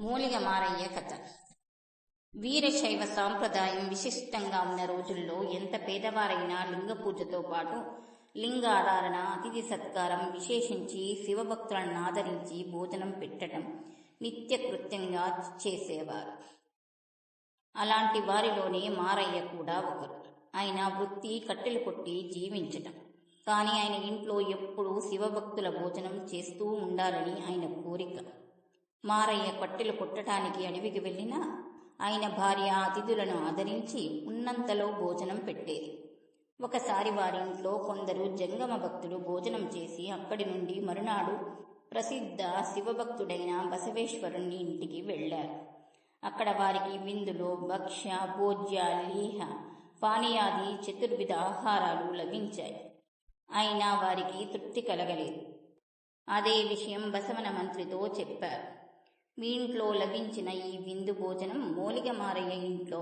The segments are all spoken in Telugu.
మూలిగ మారయ్య కథ. వీరశైవ సాంప్రదాయం విశిష్టంగా ఉన్న రోజుల్లో ఎంత పేదవారైనా లింగ పూజతో పాటు లింగాధారణ, అతిథి సత్కారం, విశేషించి శివభక్తులను ఆదరించి భోజనం పెట్టడం నిత్యకృత్యంగా చేసేవారు. అలాంటి వారిలోనే మారయ్య కూడా ఒకరు. ఆయన వృత్తి కట్టెలు కొట్టి జీవించటం. కానీ ఆయన ఇంట్లో ఎప్పుడూ శివభక్తుల భోజనం చేస్తూ ఉండాలని ఆయన కోరిక. మారయ్య కట్టెలు కొట్టడానికి అడవికి వెళ్ళినా ఆయన భార్య అతిథులను ఆదరించి ఉన్నంతలో భోజనం పెట్టేది. ఒకసారి వారింట్లో కొందరు జంగమ భక్తులు భోజనం చేసి అక్కడి నుండి మరునాడు ప్రసిద్ధ శివభక్తుడైన బసవేశ్వరుని ఇంటికి వెళ్లారు. అక్కడ వారికి విందులో భక్ష్య, భోజ్య, లీహ, పానీయాది చతుర్విధ ఆహారాలు లభించాయి. అయినా వారికి తృప్తి కలగలేదు. అదే విషయం బసవన మంత్రితో చెప్పారు. మీ ఇంట్లో లభించిన ఈ విందు భోజనం మూలిగ మారయ్య ఇంట్లో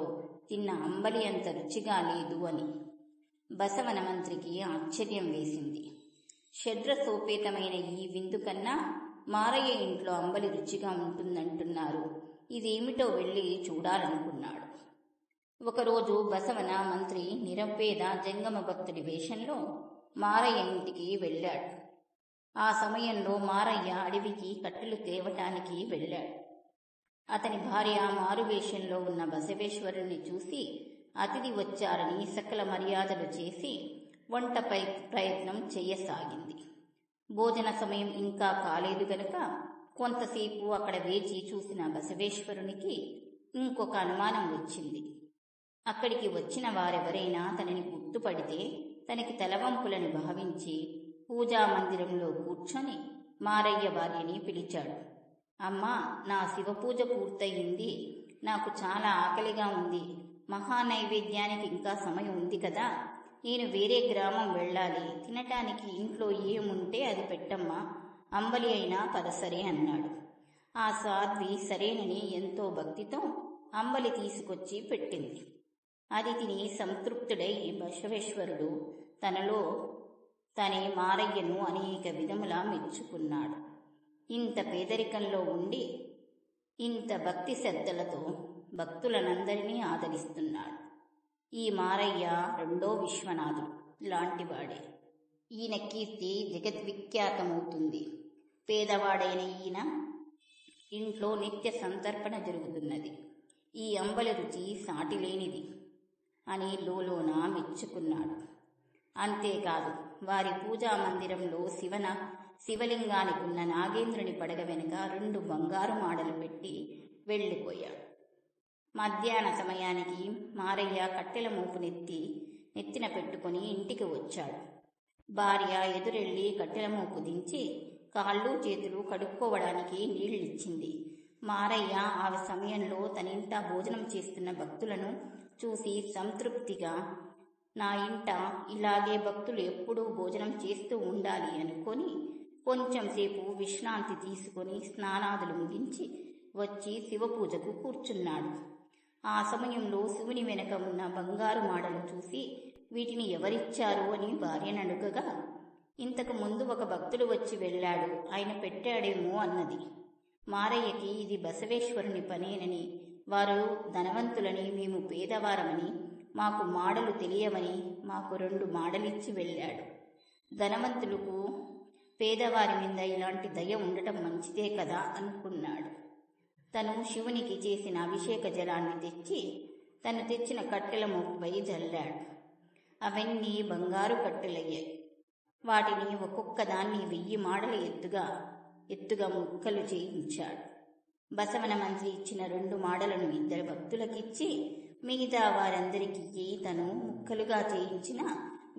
తిన్న అంబలి అంత రుచిగా లేదు అని. బసవన మంత్రికి ఆశ్చర్యం వేసింది. షడ్రసోపేతమైన ఈ విందు కన్నా మారయ్య ఇంట్లో అంబలి రుచిగా ఉంటుందంటున్నారు. ఇదేమిటో వెళ్ళి చూడాలనుకున్నాడు. ఒకరోజు బసవన మంత్రి నిరపేద జంగమ భక్తుడి వేషంలో మారయ్య ఇంటికి వెళ్ళాడు. ఆ సమయంలో మారయ్య అడవికి కట్టెలు తేవటానికి వెళ్ళాడు. అతని భార్య మారువేషంలో ఉన్న బసవేశ్వరుణ్ణి చూసి అతిథి వచ్చారని సకల మర్యాదలు చేసి వంటపై ప్రయత్నం చెయ్యసాగింది. భోజన సమయం ఇంకా కాలేదు గనుక కొంతసేపు అక్కడ వేచి చూసిన బసవేశ్వరునికి ఇంకొక అనుమానం వచ్చింది. అక్కడికి వచ్చిన వారెవరైనా తనని గుర్తుపడితే తనకి తలవంపులను భావించి పూజా మందిరంలో కూర్చొని మారయ్య భార్యని పిలిచాడు. అమ్మా, నా శివపూజ పూర్తయింది. నాకు చాలా ఆకలిగా ఉంది. మహానైవేద్యానికి ఇంకా సమయం ఉంది కదా. నేను వేరే గ్రామం వెళ్ళాలి. తినటానికి ఇంట్లో ఏముంటే అది పెట్టమ్మా. అంబలి అయినా పదసరే అన్నాడు. ఆ సాధ్వి సరేనని ఎంతో భక్తితో అంబలి తీసుకొచ్చి పెట్టింది. అది తిని సంతృప్తుడై బసవేశ్వరుడు తనలో తనే మారయ్యను అనేక విధములా మెచ్చుకున్నాడు. ఇంత పేదరికంలో ఉండి ఇంత భక్తి శ్రద్ధలతో భక్తులనందరినీ ఆదరిస్తున్నాడు. ఈ మారయ్య రెండో విశ్వనాథుడు లాంటివాడే. ఈయన కీర్తి జగద్విఖ్యాతమవుతుంది. పేదవాడైన ఈయన ఇంట్లో నిత్య సంతర్పణ జరుగుతున్నది. ఈ అంబలి రుచి సాటిలేనిది అని లోలోన మెచ్చుకున్నాడు. అంతేకాదు, వారి పూజా మందిరంలో శివలింగానికి ఉన్న నాగేంద్రుని పడగ వెనుక 2 బంగారు మాడలు పెట్టి వెళ్ళిపోయాడు. మధ్యాహ్న సమయానికి మారయ్య కట్టెల మోపు నెత్తిన పెట్టుకుని ఇంటికి వచ్చాడు. భార్య ఎదురెళ్ళి కట్టెల మోపు దించి కాళ్ళు చేతులు కడుక్కోవడానికి నీళ్ళిచ్చింది. మారయ్య ఆ సమయంలో తనింట భోజనం చేస్తున్న భక్తులను చూసి సంతృప్తిగా, నా ఇంట ఇలాగే భక్తులు ఎప్పుడూ భోజనం చేస్తూ ఉండాలి అనుకొని కొంచెం సేపు విశ్రాంతి తీసుకొని స్నానాదులు ముగించి వచ్చి శివపూజకు కూర్చున్నాడు. ఆ సమయంలో శివుని వెనక ఉన్న బంగారు మాడలు చూసి వీటిని ఎవరిచ్చారు అని భార్యను అడుగగా, ఇంతకు ముందు ఒక భక్తుడు వచ్చి వెళ్ళాడు, ఆయన పెట్టాడేమో అన్నది. మారయ్యకి ఇది బసవేశ్వరుని పనేనని, వారు ధనవంతులని, మేము పేదవారమని, మాకు మాడలు తెలియవని మాకు 2 మాడలిచ్చి వెళ్ళాడు. ధనవంతులకు పేదవారి మీద ఇలాంటి దయ ఉండటం మంచిదే కదా అనుకున్నాడు. తను శివునికి చేసిన అభిషేక జలాన్ని తెచ్చి తను తెచ్చిన కట్టెల మోపుపై జల్లాడు. అవన్నీ బంగారు కట్టెలయ్యాయి. వాటిని ఒక్కొక్క దాన్ని 1000 మాడల ఎత్తుగా ముక్కలు చేయించాడు. బసవన మంత్రి ఇచ్చిన 2 మాడలను 2 భక్తులకిచ్చి మిగతా వారందరికీ తను ముక్కలుగా చేయించిన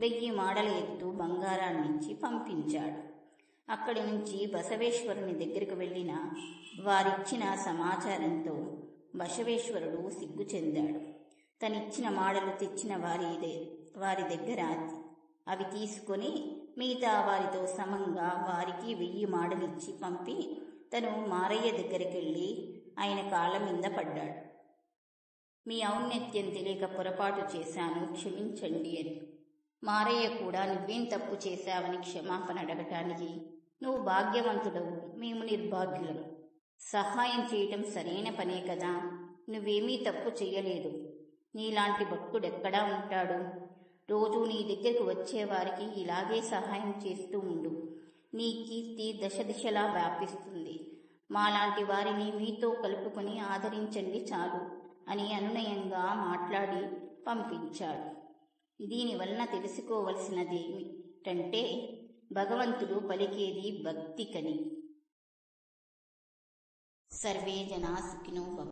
1000 మాడల ఎత్తు బంగారాన్నిచ్చి పంపించాడు. అక్కడి నుంచి బసవేశ్వరుని దగ్గరకు వెళ్ళిన వారిచ్చిన సమాచారంతో బసవేశ్వరుడు సిగ్గు చెందాడు. తనిచ్చిన మాడలు తెచ్చిన వారి దగ్గర అవి తీసుకొని మిగతా వారితో సమంగా వారికి 1000 మాడలిచ్చి పంపి తను మారయ్య దగ్గరికెళ్ళి ఆయన కాళ్ళ మీద పడ్డాడు. మీ ఔన్నత్యం తెలియక పొరపాటు చేశాను, క్షమించండి అని. మారయ్య కూడా నువ్వేం తప్పు చేశావని క్షమాపణ అడగటానికి, నువ్వు భాగ్యవంతుడవు, మేము నిర్భాగ్యులం. సహాయం చేయటం సరైన పనే కదా. నువ్వేమీ తప్పు చెయ్యలేదు. నీలాంటి భక్తుడెక్కడా ఉంటాడు? రోజూ నీ దగ్గరకు వచ్చేవారికి ఇలాగే సహాయం చేస్తూ ఉండు. నీ కీర్తి దశ దిశలా వ్యాపిస్తుంది. మాలాంటి వారిని మీతో కలుపుకొని ఆదరించండి చాలు అని అనునయంగా మాట్లాడి పంపించాడు. దీనివలన తెలుసుకోవలసినదేమిటంటే భగవంతుడు పలికేది భక్తికని. సర్వే జనా సుఖినో భవంతు.